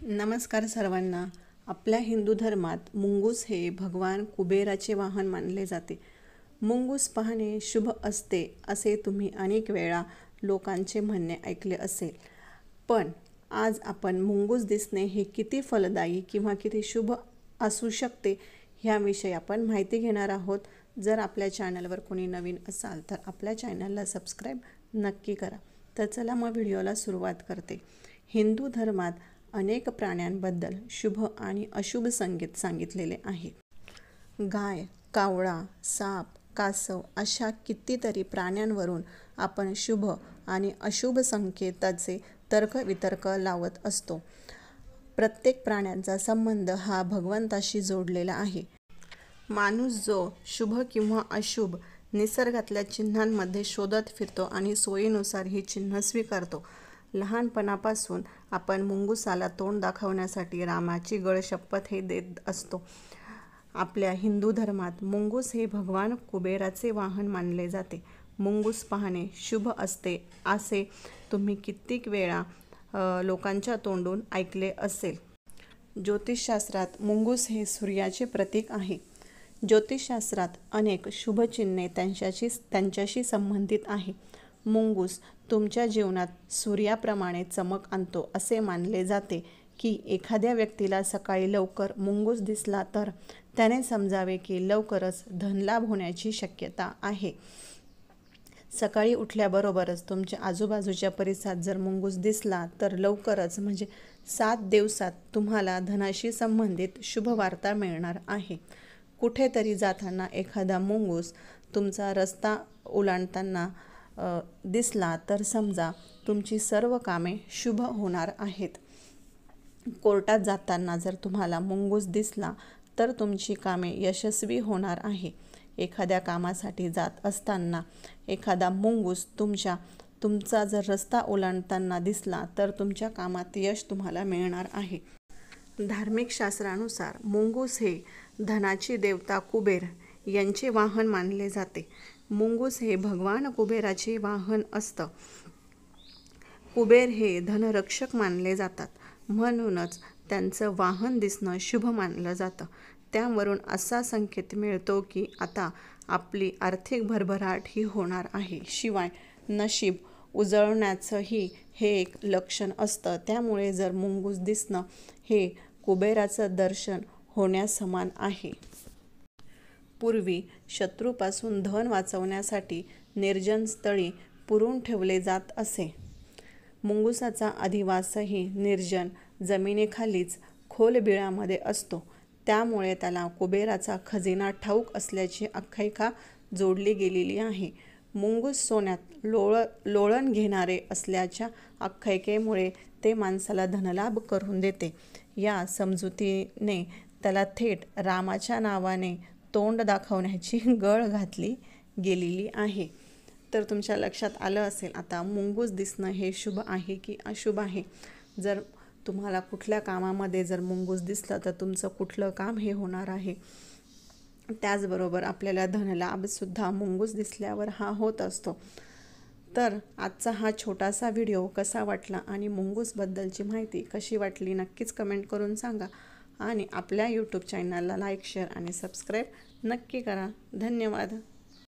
नमस्कार सर्वांना। आपल्या हिंदू धर्मात मुंगूस हे भगवान कुबेराचे वाहन मानले जाते। मुंगूस पाहणे शुभ असते असे तुम्ही अनेक वेळा लोकांचे म्हणणे ऐकले असेल। पण आज आपण मुंगूस दिसणे हे किती फलदायी किंवा किती शुभ असू शकते ह्याविषयी आपण माहिती घेणार आहोत। जर आपल्या चॅनलवर कोणी नवीन असाल तर आपल्या चॅनलला सबस्क्राईब नक्की करा। तर चला मग व्हिडिओला सुरुवात करते। हिंदू धर्मात अनेक प्राण्यांबद्दल शुभ आणि अशुभ संकेत सांगितलेले आहे। गाय, कावळा, साप, कासव अशा कितीतरी प्राण्यांवरून आपण शुभ आणि अशुभ संकेताचे तर्कवितर्क लावत असतो। प्रत्येक प्राण्यांचा संबंध हा भगवंताशी जोडलेला आहे। माणूस जो शुभ किंवा अशुभ निसर्गातल्या चिन्हांमध्ये शोधत फिरतो आणि सोयीनुसार ही चिन्ह स्वीकारतो। लहानपणापासून आपण मुंगुसाला तोंड दाखवण्यासाठी रामाची गळशपथ हे देत असतो। आपल्या हिंदू धर्मात मुंगूस हे भगवान कुबेराचे वाहन मानले जाते। मुंगूस पाहणे शुभ असते असे तुम्ही कित्येक वेळा लोकांच्या तोंडून ऐकले असेल। ज्योतिषशास्त्रात मुंगूस हे सूर्याचे प्रतीक आहे। ज्योतिषशास्त्रात अनेक शुभचिन्हे त्यांच्याशी संबंधित आहे। मुंगूस तुमच्या जीवनात सूर्याप्रमाणे चमक आणतो असे मानले जाते की एखाद्या व्यक्तीला सकाळी लवकर मुंगूस दिसला तर त्याने समजावे की लवकरच धनलाभ होण्याची शक्यता आहे। सकाळी उठल्याबरोबरच तुमच्या आजूबाजूच्या परिसरात जर मुंगूस दिसला तर लवकरच म्हणजे 7 दिवसात तुम्हाला धनाशी संबंधित शुभ वार्ता मिळणार आहे। कुठेतरी जाताना एखादा मुंगूस तुमचा रस्ता ओलांडताना दिसला तर समजा तुमची सर्व कामे शुभ होणार आहेत। कोर्टात जाताना जर तुम्हाला मुंगूस दिसला तर तुमची कामे यशस्वी होणार आहे। एखाद्या कामासाठी जात असताना एखादा मुंगूस तुमचा जर रस्ता ओलांडताना दिसला तर तुमच्या कामात यश तुम्हाला मिळणार आहे। धार्मिक शास्त्रानुसार मुंगूस हे धनाची देवता कुबेर यांचे वाहन मानले जाते। मुंगूस हे भगवान कुबेराचे वाहन असतं। कुबेर हे धनरक्षक मानले जातात, म्हणूनच त्यांचं वाहन दिसणं शुभ मानलं जातं। त्यावरून असा संकेत मिळतो की आता आपली आर्थिक भरभराट ही होणार आहे। शिवाय नशीब उजळण्याचंही हे एक लक्षण असतं। त्यामुळे जर मुंगूस दिसणं हे कुबेराचं दर्शन होण्यासमान आहे। पूर्वी शत्रूपासून धन वाचवण्यासाठी निर्जन स्थळी पुरून ठेवले जात असे। मुंगुसाचा अधिवासही निर्जन जमिनीखालीच खोल बिळामध्ये असतो। त्यामुळे त्याला कुबेराचा खजिना ठाऊक असल्याची आख्यायिका जोडली गेलेली आहे। मुंगूस सोन्यात लोळण घेणारे असल्याच्या आख्यायिकेमुळे ते माणसाला धनलाभ करून देते। या समजुतीने त्याला थेट रामाच्या नावाने तोंड दाखवण्याची गळ घातली गेलेली आहे। तर तुमच्या लक्षात आलं असेल आता मुंगूस दिसणं हे शुभ आहे की अशुभ आहे। जर तुम्हाला कुठल्या कामामध्ये जर मुंगूस दिसलं तर तुमचं कुठलं काम हे होणार आहे। त्याचबरोबर आपल्याला धनलाभसुद्धा मुंगूस दिसल्यावर हा होत असतो। तर आजचा हा छोटासा व्हिडिओ कसा वाटला आणि मुंगूसबद्दलची माहिती कशी वाटली नक्कीच कमेंट करून सांगा। आणि आपल्या यूट्यूब चॅनलला लाईक, शेअर आणि सबस्क्राईब नक्की करा। धन्यवाद।